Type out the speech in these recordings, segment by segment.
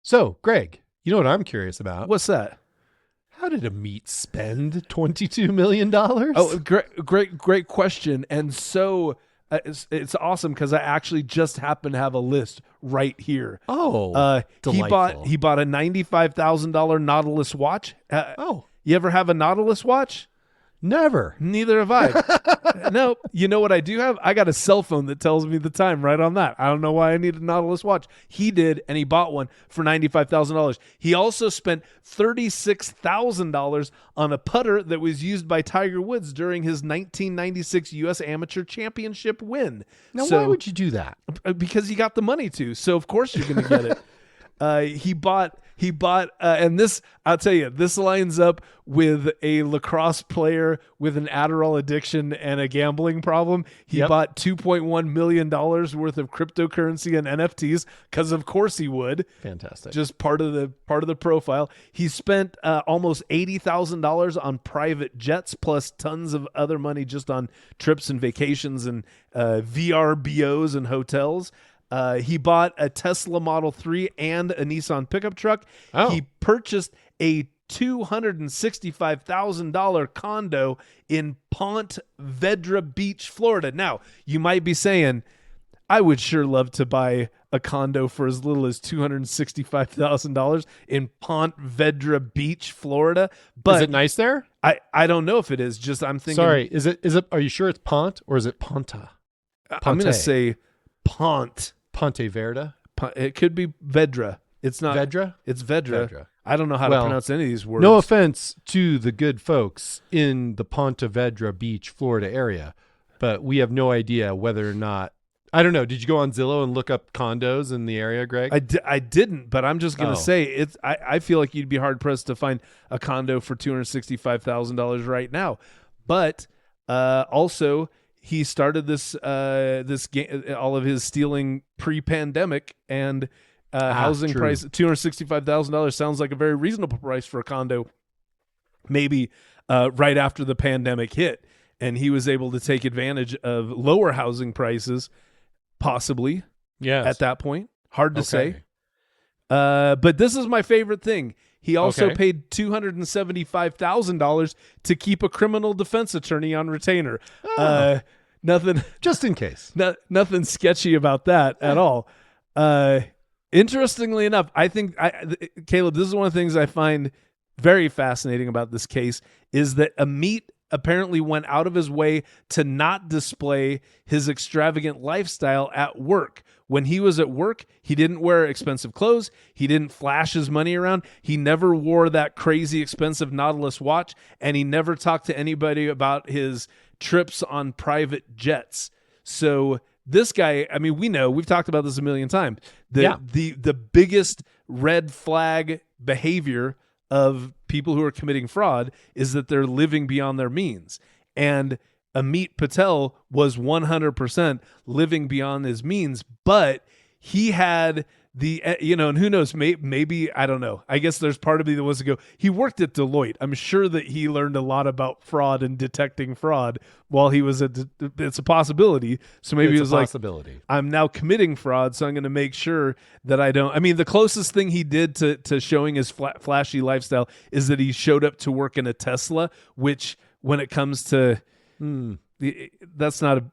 So, Greg, you know what I'm curious about? What's that? How did Amit spend $22 million? Oh, great question. And so it's awesome because I actually just happen to have a list right here. Delightful. He bought a $95,000 Nautilus watch. You ever have a Nautilus watch? Never. Neither have I. No, you know what I do have? I got a cell phone that tells me the time right on that. I don't know why I need a Nautilus watch. He did, and he bought one for $95,000. He also spent $36,000 on a putter that was used by Tiger Woods during his 1996 U.S. Amateur Championship win. Now, why would you do that? Because he got the money to. So of course you're going to get it. He bought, and this, I'll tell you, this lines up with a lacrosse player with an Adderall addiction and a gambling problem. He bought $2.1 million worth of cryptocurrency and NFTs because of course he would. Fantastic. Just part of the profile. He spent almost $80,000 on private jets plus tons of other money just on trips and vacations and VRBOs and hotels. He bought a Tesla Model 3 and a Nissan pickup truck. Oh. He purchased a $265,000 condo in Ponte Vedra Beach, Florida. Now, you might be saying, I would sure love to buy a condo for as little as $265,000 in Ponte Vedra Beach, Florida. But is it nice there? I don't know if it is. Just I'm thinking. Sorry, is it? Are you sure it's Ponte or is it Ponta? I'm going to say Ponte. Ponte Verda? It could be Vedra. It's not Vedra? It's Vedra. I don't know how to pronounce any of these words. No offense to the good folks in the Ponte Vedra Beach, Florida area, but we have no idea whether or not. I don't know. Did you go on Zillow and look up condos in the area, Greg? I didn't, but I'm just going to say it's. I feel like you'd be hard pressed to find a condo for $265,000 right now. But also, he started this all of his stealing pre-pandemic, and housing price $265,000 sounds like a very reasonable price for a condo. Maybe right after the pandemic hit, and he was able to take advantage of lower housing prices, possibly. Yes. At that point, hard to say. But this is my favorite thing. He also paid $275,000 to keep a criminal defense attorney on retainer. Nothing, just in case. Nothing sketchy about that at all. Interestingly enough, I think Caleb, this is one of the things I find very fascinating about this case is that Amit apparently went out of his way to not display his extravagant lifestyle at work. When he was at work, he didn't wear expensive clothes. He didn't flash his money around. He never wore that crazy expensive Nautilus watch, and he never talked to anybody about his trips on private jets. So this guy, I mean, we've talked about this a million times. The biggest red flag behavior of people who are committing fraud is that they're living beyond their means. And Amit Patel was 100% living beyond his means, but he had and who knows, maybe, I don't know. I guess there's part of me that wants to go, he worked at Deloitte. I'm sure that he learned a lot about fraud and detecting fraud while he was it's a possibility. So maybe it was like, I'm now committing fraud, so I'm going to make sure that I don't. I mean, the closest thing he did to showing his flashy lifestyle is that he showed up to work in a Tesla, which when it comes to, that's not a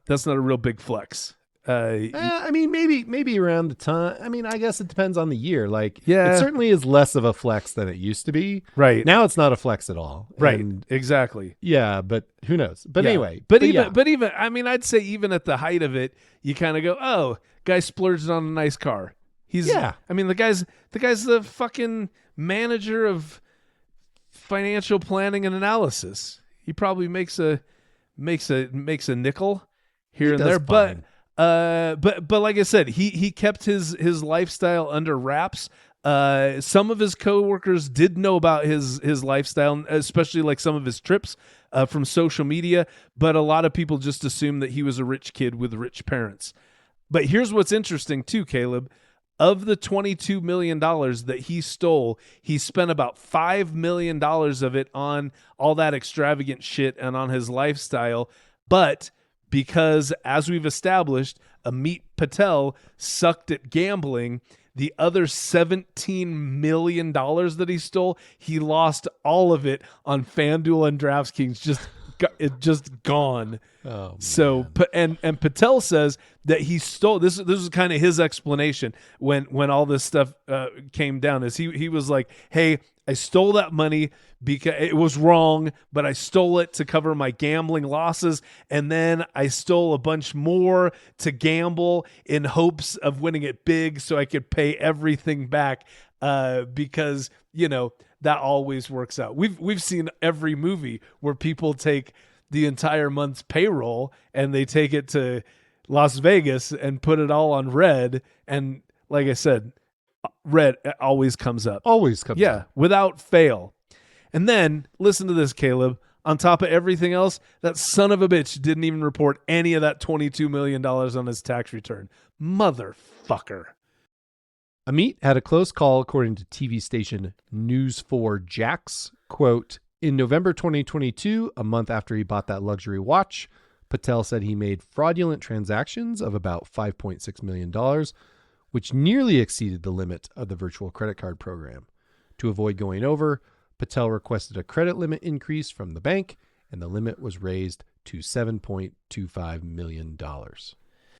real big flex. I mean, maybe around the time. I mean, I guess it depends on the year. Like, it certainly is less of a flex than it used to be. Right now, it's not a flex at all. Right, and exactly. Yeah, but who knows? But anyway, but even, I mean, I'd say even at the height of it, you kind of go, oh, guy splurged on a nice car. I mean, the guy's the fucking manager of financial planning and analysis. He probably makes a nickel here and there, fine. But like I said, he kept his lifestyle under wraps. Some of his coworkers did know about his lifestyle, especially like some of his trips from social media. But a lot of people just assumed that he was a rich kid with rich parents. But here's what's interesting too, Caleb. Of the $22 million that he stole, he spent about $5 million of it on all that extravagant shit and on his lifestyle. But because, as we've established, Amit Patel sucked at gambling, The other $17 million that he stole, he lost all of it on FanDuel and DraftKings. Just gone. Oh, so man. and Patel says that he stole this. This is kind of his explanation when all this stuff came down. Is he was like, hey, I stole that money because it was wrong, but I stole it to cover my gambling losses. And then I stole a bunch more to gamble in hopes of winning it big so I could pay everything back because, that always works out. We've seen every movie where people take the entire month's payroll and they take it to Las Vegas and put it all on red. And like I said, red always comes up. Always comes up. Yeah, without fail. And then, listen to this, Caleb. On top of everything else, that son of a bitch didn't even report any of that $22 million on his tax return. Motherfucker. Amit had a close call, according to TV station News 4 Jax. Quote, in November 2022, a month after he bought that luxury watch, Patel said he made fraudulent transactions of about $5.6 million, which nearly exceeded the limit of the virtual credit card program. To avoid going over, Patel requested a credit limit increase from the bank, and the limit was raised to $7.25 million.